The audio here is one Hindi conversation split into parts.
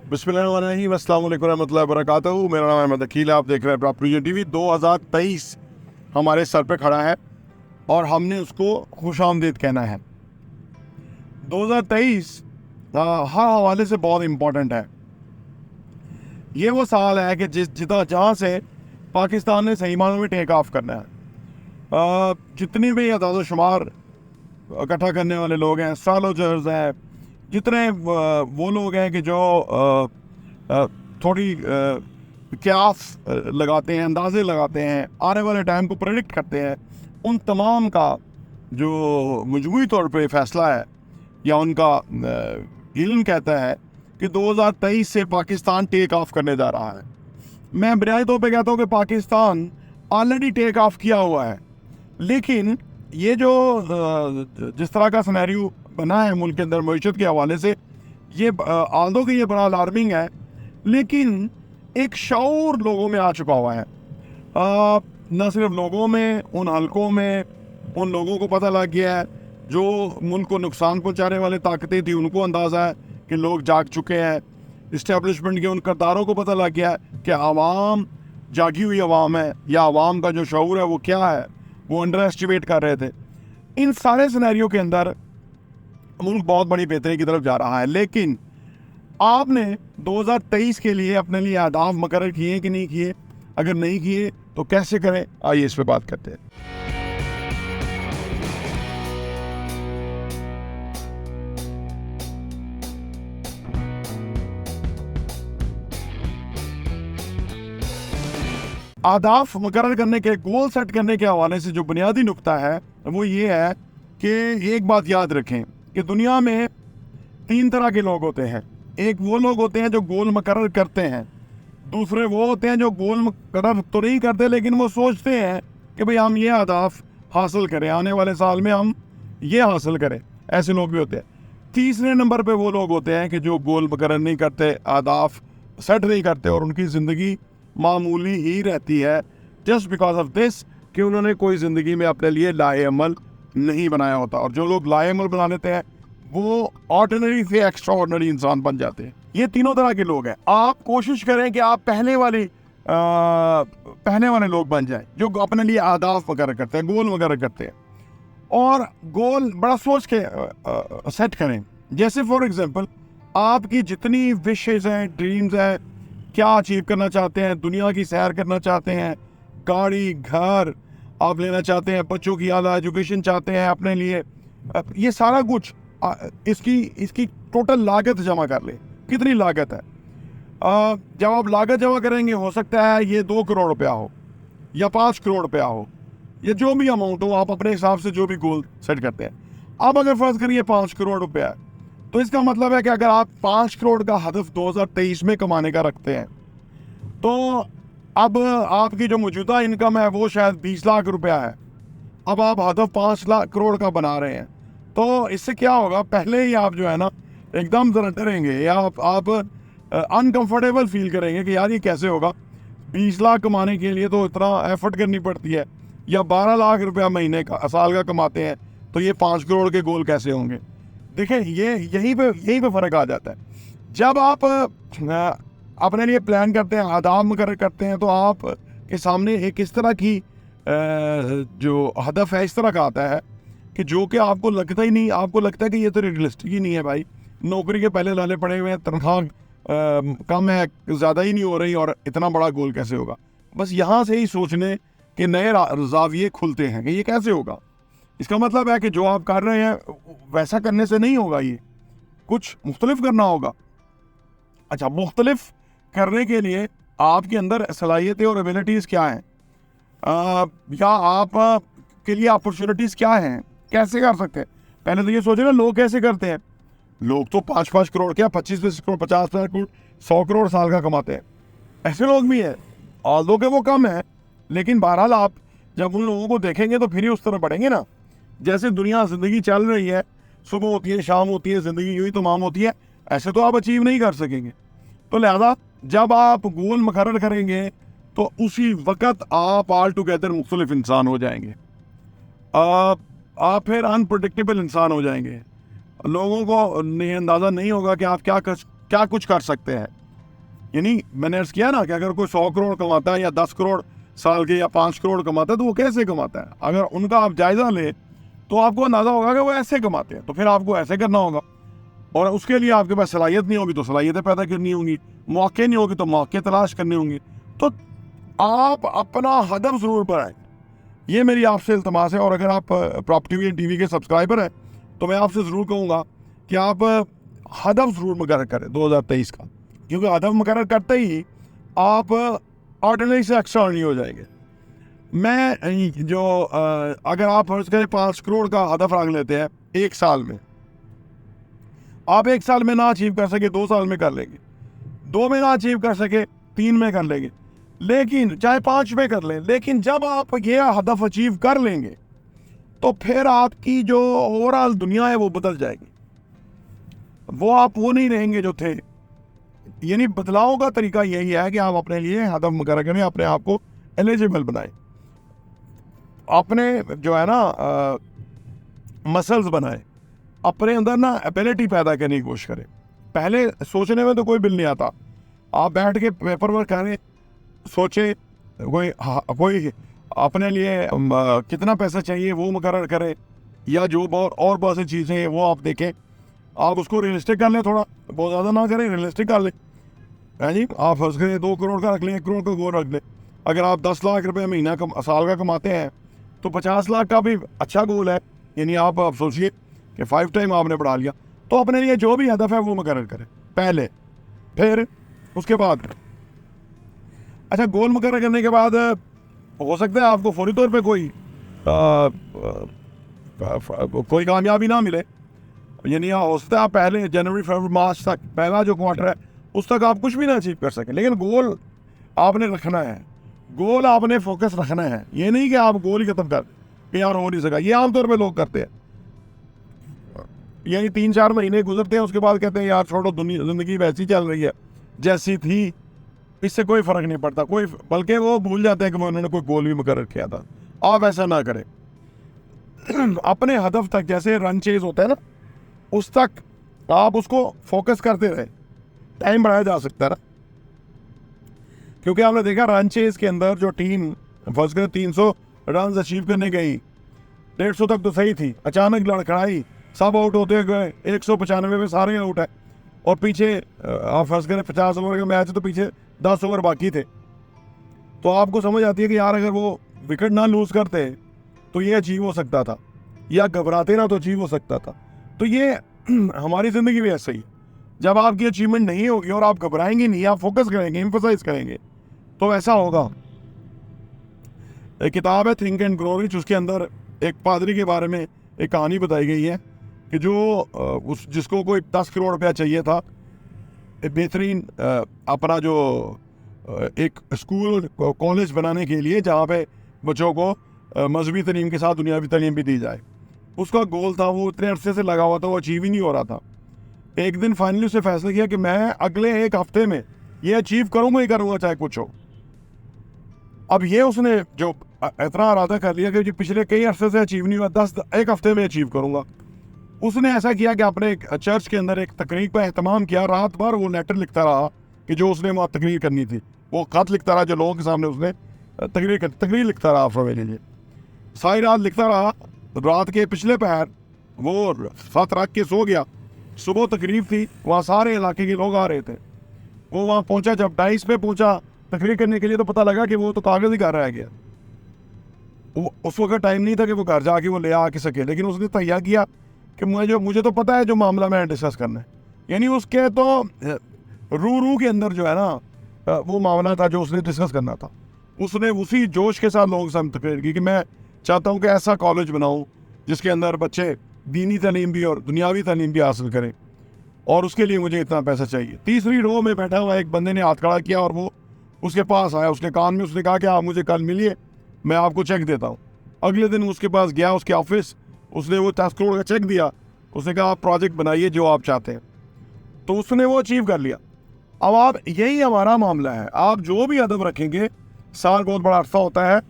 बिस्मिल्लाहिर्रहमानिर्रहीम, अस्सलाम वालेकुम रहमतुल्लाहि वबरकातुहू। मेरा नाम अहमद अकील है। आप देख रहे हैं प्रॉपर्टी टीवी। 2023 हमारे सर पे खड़ा है और हमने उसको खुशामदीद कहना है। 2023 हर हवाले से बहुत इम्पोर्टेंट है। ये वो साल है कि जहाँ से पाकिस्तान ने सही मानों में टेक ऑफ करना है। जितनी भी अदाद शुमार इकट्ठा करने वाले लोग हैं, एस्ट्रोलॉजर्स हैं, जितने वो लोग हैं कि जो थोड़ी क्यास लगाते हैं, अंदाजे लगाते हैं, आने वाले टाइम को प्रेडिक्ट करते हैं, उन तमाम का जो मजमूई तौर पे फैसला है या उनका इल्म कहता है कि 2023 से पाकिस्तान टेक ऑफ करने जा रहा है। मैं बुनियादी तौर पे कहता हूँ कि पाकिस्तान ऑलरेडी टेक ऑफ किया हुआ है, लेकिन ये जो जिस तरह का सिनेरियो बना है मुल्क के अंदर मईशत के हवाले से, ये आल्दो कि ये बड़ा अलार्मिंग है, लेकिन एक शऊर लोगों में आ चुका हुआ है। न सिर्फ लोगों में, उन हलकों में उन लोगों को पता लग गया है जो मुल्क को नुकसान पहुंचाने वाले ताकतें थी, उनको अंदाज़ा है कि लोग जाग चुके हैं। इस्टेब्लिशमेंट के उन करदारों को पता लग गया है कि आवाम जागी हुई आवाम है, या आवाम का जो शऊर है वो क्या है, वो अंडर एस्टिमेट कर रहे थे। इन सारे सिनेरियो के अंदर मुल्क बहुत बड़ी बेहतरी की तरफ जा रहा है, लेकिन आपने 2023 के लिए अपने लिए अहदाफ मुकर्रर किए कि नहीं किए? अगर नहीं किए तो कैसे करें, आइए इस पे बात करते हैं। अहदाफ मुकर्रर करने के, गोल सेट करने के हवाले से जो बुनियादी नुक्ता है वो ये है कि एक बात याद रखें कि दुनिया में 3 तरह के लोग होते हैं। एक वो लोग होते हैं जो गोल मुकर्रर करते हैं, दूसरे वो होते हैं जो गोल मुकर्रर तो नहीं करते लेकिन वो सोचते हैं कि भाई हम ये अहदाफ हासिल करें, आने वाले साल में हम ये हासिल करें। ऐसे लोग भी होते हैं। तीसरे नंबर पे वो लोग होते हैं कि जो गोल मुकर्रर नहीं करते, अहदाफ सेट नहीं करते और उनकी ज़िंदगी मामूली ही रहती है, जस्ट बिकॉज ऑफ दिस कि उन्होंने कोई ज़िंदगी में अपने लिए लाएअमल नहीं बनाया होता। और जो लोग लाएअमल बना लेते हैं वो ऑर्डिनरी से एक्स्ट्रा ऑर्डिनरी इंसान बन जाते हैं। ये तीनों तरह के लोग हैं। आप कोशिश करें कि आप पहले वाले लोग बन जाएं जो अपने लिए अहदाफ वगैरह करते हैं, गोल वगैरह करते हैं, और गोल बड़ा सोच के सेट करें। जैसे फॉर एग्जांपल आपकी जितनी विशेज़ हैं, ड्रीम्स हैं, क्या अचीव करना चाहते हैं, दुनिया की सैर करना चाहते हैं, गाड़ी घर आप लेना चाहते हैं, बच्चों की आला एजुकेशन चाहते हैं अपने लिए, ये सारा कुछ इसकी टोटल लागत जमा कर ले। कितनी लागत है? जब आप लागत जमा करेंगे, हो सकता है ये 2 करोड़ रुपया हो या 5 करोड़ रुपया हो, या जो भी अमाउंट हो, आप अपने हिसाब से जो भी गोल सेट करते हैं। अब अगर फर्ज करिए 5 करोड़ रुपया है, तो इसका मतलब है कि अगर आप 5 करोड़ का हदफ 2023 में कमाने का रखते हैं, तो अब आपकी जो मौजूदा इनकम है वो शायद 20 लाख रुपया है। अब आप हदफ 5 लाख करोड़ का बना रहे हैं, तो इससे क्या होगा? पहले ही आप जो है ना एकदम ज़रा डरेंगे या आप अनकंफर्टेबल फील करेंगे कि यार ये कैसे होगा, 20 लाख कमाने के लिए तो इतना एफर्ट करनी पड़ती है, या 12 लाख रुपया महीने का साल का कमाते हैं, तो ये 5 करोड़ के गोल कैसे होंगे? देखें, ये यहीं पे फ़र्क आ जाता है। जब आप अपने लिए प्लान करते हैं, अहदाफ मुकर्रर करते हैं, तो आप के सामने एक इस तरह की जो हदफ है इस तरह का आता है कि जो कि आपको लगता ही नहीं, आपको लगता है कि ये तो रियलिस्टिक ही नहीं है भाई, नौकरी के पहले लाले पड़े हुए हैं, तनख्वाह कम है, ज़्यादा ही नहीं हो रही, और इतना बड़ा गोल कैसे होगा? बस यहाँ से ही सोचने के नए ज़ाविये खुलते हैं कि ये कैसे होगा। इसका मतलब है कि जो आप कर रहे हैं वैसा करने से नहीं होगा, ये कुछ मुख्तलिफ करना होगा। अच्छा, मुख्तलिफ करने के लिए आपके अंदर सलाहियतें और एबिलिटीज़ क्या हैं, या आप के लिए अपॉर्चुनिटीज़ क्या हैं, कैसे कर सकते हैं? पहले तो ये सोचे ना, लोग कैसे करते हैं। लोग तो 5-5 करोड़ क्या, 25-25 करोड़, 50 करोड़, 100 करोड़ साल का कमाते हैं। ऐसे लोग भी हैं, ऑल्दो के वो कम है, लेकिन बहरहाल आप जब उन लोगों को देखेंगे तो फिर ही उस तरह बढ़ेंगे ना। जैसे दुनिया ज़िंदगी चल रही है, सुबह होती है, शाम होती है, ज़िंदगी यूँ ही तमाम होती है, ऐसे तो आप अचीव नहीं कर सकेंगे। तो लिहाजा जब आप गोल मुकर्रर करेंगे तो उसी वक्त आप ऑल टुगेदर मुख्तलिफ इंसान हो जाएंगे। आप फिर अनप्रडिक्टेबल इंसान हो जाएंगे। लोगों को अंदाज़ा नहीं होगा कि आप क्या क्या कुछ कर सकते हैं। यानी मैंने अर्ज किया ना कि अगर कोई 100 करोड़ कमाता है या 10 करोड़ साल के या 5 करोड़ कमाता है तो वो कैसे कमाता है। अगर उनका आप जायजा लें तो आपको अंदाजा होगा कि वो ऐसे कमाते हैं, तो फिर आपको ऐसे करना होगा। और उसके लिए आपके पास सलाहियत नहीं होगी तो सलाहियतें पैदा करनी होंगी, मौके नहीं होगी तो मौके तलाश करने होंगे। तो आप अपना हदफ ज़रूर बनाएं, ये मेरी आपसे इल्तमास है। और अगर आप प्रॉपर्टी टीवी के सब्सक्राइबर हैं तो मैं आपसे ज़रूर कहूँगा कि आप हदफ ज़रूर मुकर्रर करें 2023 का, क्योंकि हदफ मुकर्रर करते ही आप ऑर्डिनरी से एक्स्ट्राऑर्डिनरी हो जाएंगे। मैं जो अगर आप फर्ज करें 5 करोड़ का हदफ रख लेते हैं एक साल में, आप एक साल में ना अचीव कर सके 2 साल में कर लेंगे, 2 में ना अचीव कर सके 3 में कर लेंगे, लेकिन चाहे 5 में कर लें। लेकिन जब आप ये हदफ अचीव कर लेंगे तो फिर आपकी जो ओवरऑल दुनिया है वो बदल जाएगी। वो आप वो नहीं रहेंगे जो थे। यानी बदलाव का तरीका यही है कि आप अपने लिए हदफ मुकर्रर करें, अपने आप को एलिजिबल बनाएं, अपने जो है ना मसल्स बनाएं, अपने अंदर ना एबिलिटी पैदा करने की कोशिश करें। पहले सोचने में तो कोई बिल नहीं आता, आप बैठ के पेपर वर्क करें, सोचें, कोई अपने लिए कितना पैसा चाहिए वो मुकर्रर करें, या जो और बहुत सी चीज़ें हैं वो आप देखें, आप उसको रियलिस्टिक कर लें, थोड़ा बहुत ज़्यादा ना करें, रियलिस्टिक कर लें। है जी, आप फर्ज करें 2 करोड़ का रख लें, 1 करोड़ का गोल रख लें। अगर आप 10 लाख रुपए महीना साल का कमाते हैं तो 50 लाख का भी अच्छा गोल है। यानी आप सोचिए कि 5 टाइम आपने बढ़ा लिया। तो अपने लिए जो भी हदफ है वो मुकर्रर करें पहले, फिर उसके बाद अच्छा गोल मुकर्रर करने के बाद हो सकता है आपको फौरी तौर पे कोई कामयाबी ना मिले। यानी हो सकता है आप पहले जनवरी फरवरी मार्च तक, पहला जो क्वार्टर है उस तक आप कुछ भी ना अचीव कर सकें, लेकिन गोल आपने रखना है, गोल आपने फोकस रखना है। ये नहीं कि आप गोल ही खत्म कर कि यार हो नहीं सका। ये आमतौर पे लोग करते हैं, यानी 3-4 महीने गुजरते हैं, उसके बाद कहते हैं यार छोड़ो, दुनिया ज़िंदगी वैसी चल रही है जैसी थी, इससे कोई फ़र्क नहीं पड़ता कोई, बल्कि वो भूल जाते हैं कि उन्होंने कोई गोल भी मुकर्रर किया था। आप ऐसा ना करें। अपने हदफ तक, जैसे रन चेज होता है ना, उस तक आप उसको फोकस करते रहे, टाइम बढ़ाया जा सकता है ना। क्योंकि आपने देखा रन चेज के अंदर जो टीम फर्स्ट कर 300 रन अचीव करने गई, 150 तक तो सही थी, अचानक लड़खड़ाई, सब आउट होते गए, 195 में सारे आउट है, और पीछे आप फर्स्ट करें 50 ओवर का मैच है तो पीछे 10 ओवर बाकी थे। तो आपको समझ आती है कि यार अगर वो विकेट ना लूज करते तो ये अचीव हो सकता था, या घबराते ना तो अचीव हो सकता था। तो ये हमारी ज़िंदगी भी ऐसा ही है, जब आपकी अचीवमेंट नहीं होगी और आप घबराएंगे नहीं, आप फोकस करेंगे, एम्फसाइज करेंगे, तो ऐसा होगा। एक किताब है थिंक एंड ग्रो रिच, उसके अंदर एक पादरी के बारे में एक कहानी बताई गई है कि जो जिसको कोई 10 करोड़ रुपया चाहिए था, बेहतरीन अपना जो एक स्कूल कॉलेज बनाने के लिए जहाँ पे बच्चों को मजहबी तालीम के साथ दुनियावी तालीम भी दी जाए। उसका गोल था, वो इतने अरसे से लगा हुआ था, वो अचीव ही नहीं हो रहा था। एक दिन फाइनली उसने फैसला किया कि मैं अगले 1 हफ्ते में ये अचीव करूँगा ही करूँगा, चाहे कुछ हो। अब ये उसने जो इतना इरादा कर लिया कि जो पिछले कई अरसे से अचीव नहीं हुआ, 1 हफ्ते में अचीव करूँगा। उसने ऐसा किया कि अपने चर्च के अंदर एक तकरीर का एहतमाम किया, रात भर वो लेटर लिखता रहा कि जो उसने वहाँ तकरीर करनी थी, वो खत लिखता रहा जो लोगों के सामने उसने तकरीर लिखता रहा आफ्टर मेरे लिए, सारी रात लिखता रहा। रात के पिछले पहर वो 7 रख के सो गया, सुबह तकरीर थी, वहाँ सारे इलाके के लोग आ रहे थे। वो वहाँ पहुँचा, जब डाइस पे पहुँचा तकरीर करने के लिए, तो पता लगा कि वो तो कागज़ ही घर रह गया। उस वक्त टाइम नहीं था कि वो घर जाके वो ले आके सके, लेकिन उसने तैयार किया कि मुझे तो पता है जो मामला मैंने डिस्कस करना है। यानी उसके तो रू के अंदर जो है ना वो मामला था जो उसने डिस्कस करना था। उसने उसी जोश के साथ लोगों के सामने तकरीर की कि मैं चाहता हूँ कि ऐसा कॉलेज बनाऊँ जिसके अंदर बच्चे दीनी तालीम भी और दुनियावी तालीम भी हासिल करें, और उसके लिए मुझे इतना पैसा चाहिए। तीसरी रो में बैठा हुआ एक बंदे ने हाथ खड़ा किया और वो उसके पास आया, उसके कान में उसने कहा कि आप मुझे कल मिलिए, मैं आपको चेक देता हूँ। अगले दिन उसके पास गया, उसके ऑफिस, उसने वो 10 करोड़ का चेक दिया, उसने कहा आप प्रोजेक्ट बनाइए जो आप चाहते हैं, तो उसने वो अचीव कर लिया। अब आप, यही हमारा मामला है, आप जो भी अदब रखेंगे, साल बहुत बड़ा अरसा होता है,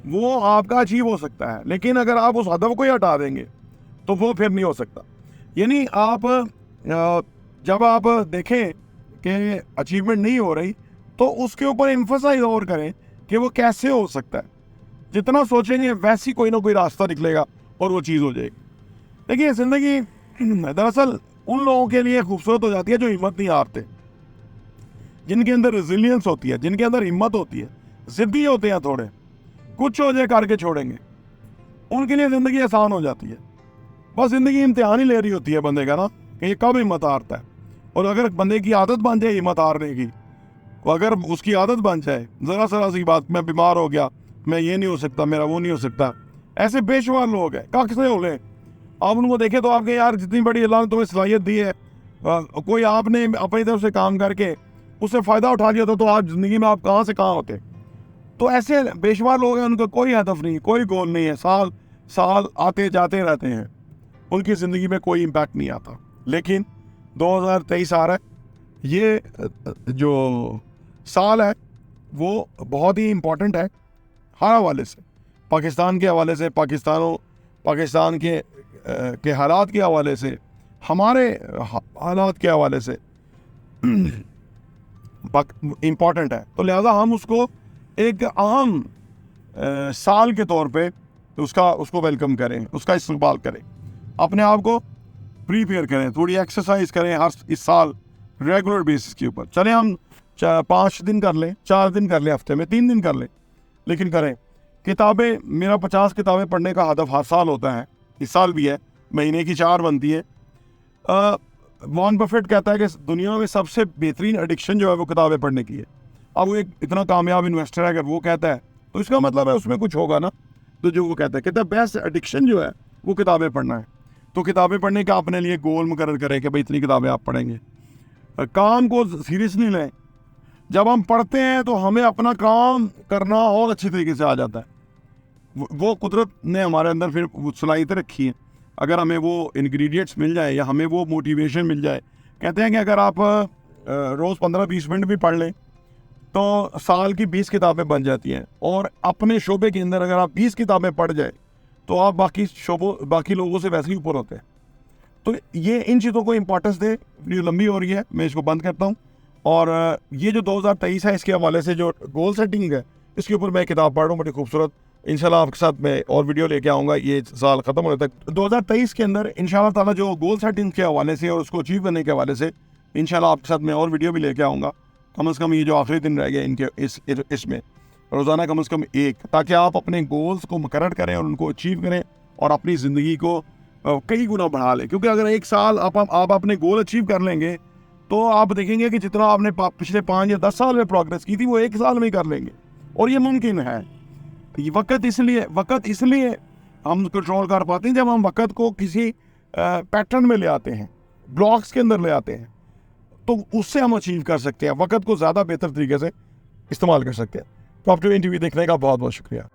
वो आपका अचीव हो सकता है, लेकिन अगर आप उस अदब को ही हटा देंगे तो वो फिर नहीं हो सकता। यानी आप जब आप देखें कि अचीवमेंट नहीं हो रही तो उसके ऊपर एम्फसाइज और करें कि वो कैसे हो सकता है। जितना सोचेंगे वैसी कोई ना कोई रास्ता निकलेगा और वो चीज़ हो जाएगी। देखिए ज़िंदगी दरअसल उन लोगों के लिए खूबसूरत हो जाती है जो हिम्मत नहीं हारते, जिनके अंदर रेजिलियंस होती है, जिनके अंदर हिम्मत होती है, ज़िद्दी होते हैं, थोड़े कुछ हो जाए करके छोड़ेंगे, उनके लिए ज़िंदगी आसान हो जाती है। बस ज़िंदगी इम्तिहान ही ले रही होती है बंदे का ना कि ये कब हिम्मत हारता है। और अगर बंदे की आदत बन जाए हिम्मत हारने की, अगर उसकी आदत बन जाए, ज़रा सी बात, मैं बीमार हो गया, मैं ये नहीं हो सकता, मेरा वो नहीं हो सकता, ऐसे बेशुमार लोग हैं, कख से हो गए। आप उनको देखें तो आपके यार जितनी बड़ी अल्लाह ने तुम्हें सलाहियत दी है, कोई आपने अपनी तरफ से काम करके उससे फ़ायदा उठा लिया तो आज ज़िंदगी में आप कहाँ से कहाँ होते। तो ऐसे बेशुमार लोग हैं, उनका कोई हदफ नहीं, कोई गोल नहीं है, साल साल आते जाते रहते हैं, उनकी ज़िंदगी में कोई इम्पैक्ट नहीं आता। लेकिन 2023 आ रहा है, ये जो साल है वो बहुत ही इम्पोर्टेंट है हर हवाले से, पाकिस्तान के हवाले से, पाकिस्तान के हालात के हवाले से, हमारे हालात के हवाले से इम्पोर्टेंट है। तो लिहाजा हम उसको एक अहम साल के तौर पे उसको वेलकम करें, उसका इस्तेमाल करें, अपने आप को प्रीपेयर करें, थोड़ी एक्सरसाइज करें हर इस साल रेगुलर बेसिस के ऊपर। चले हम 5 दिन कर लें, 4 दिन कर लें, हफ्ते में 3 दिन कर लें, लेकिन करें। किताबें, मेरा 50 किताबें पढ़ने का हदफ हर साल होता है, इस साल भी है, महीने की 4 बनती है। वॉरेन बफेट कहता है कि दुनिया में सबसे बेहतरीन एडिक्शन जो है वो किताबें पढ़ने की है। अब वो एक इतना कामयाब इन्वेस्टर है, अगर वो कहता है तो इसका मतलब है उसमें कुछ होगा ना। तो जो वो कहता है बेस्ट एडिक्शन जो है वो किताबें पढ़ना है। तो किताबें पढ़ने का अपने लिए गोल मुकर्रर करें कि भाई इतनी किताबें आप पढ़ेंगे। काम को सीरियसली लें। जब हम पढ़ते हैं तो हमें अपना काम करना और अच्छी तरीके से आ जाता है। वो कुदरत ने हमारे अंदर फिर सलाहियत रखी है। अगर हमें वो इंग्रेडिएंट्स मिल जाए या हमें वो मोटिवेशन मिल जाए, कहते हैं कि अगर आप रोज़ 15-20 मिनट भी पढ़ लें तो साल की 20 किताबें बन जाती हैं। और अपने शोबे के अंदर अगर आप 20 किताबें पढ़ जाए तो आप बाकी लोगों से वैसे ही ऊपर होते हैं। तो ये इन चीज़ों को इंपॉर्टेंस दे। वीडियो लंबी हो रही है, मैं इसको बंद करता हूँ। और ये जो 2023 है इसके हवाले से जो गोल सेटिंग है इसके ऊपर मैं किताब पढ़ रहा हूँ, बड़ी खूबसूरत। इंशाल्लाह आपके साथ मैं और वीडियो लेके आऊँगा ये साल ख़त्म होने तक। 2023 के अंदर इंशाल्लाह ताला जो गोल सेटिंग के हवाले से और उसको अचीव करने के हवाले से इंशाल्लाह आपके साथ मैं और वीडियो भी लेके आऊँगा। कम से कम ये जो आखिरी दिन रह गया इनके इसमें रोज़ाना कम से कम एक, ताकि आप अपने गोल्स को मुकर्रर करें और उनको अचीव करें और अपनी ज़िंदगी को कई गुना बढ़ा लें। क्योंकि अगर एक साल आप अपने गोल अचीव कर लेंगे तो आप देखेंगे कि जितना आपने पिछले 5 या 10 साल में प्रोग्रेस की थी वो 1 साल में ही कर लेंगे। और ये मुमकिन है। वक़्त इसलिए हम कंट्रोल कर पाते हैं जब हम वक़्त को किसी पैटर्न में ले आते हैं, ब्लॉक्स के अंदर ले आते हैं, तो उससे हम अचीव कर सकते हैं, वक़्त को ज़्यादा बेहतर तरीके से इस्तेमाल कर सकते हैं। तो आप जो इंटरव्यू देखने का बहुत बहुत शुक्रिया।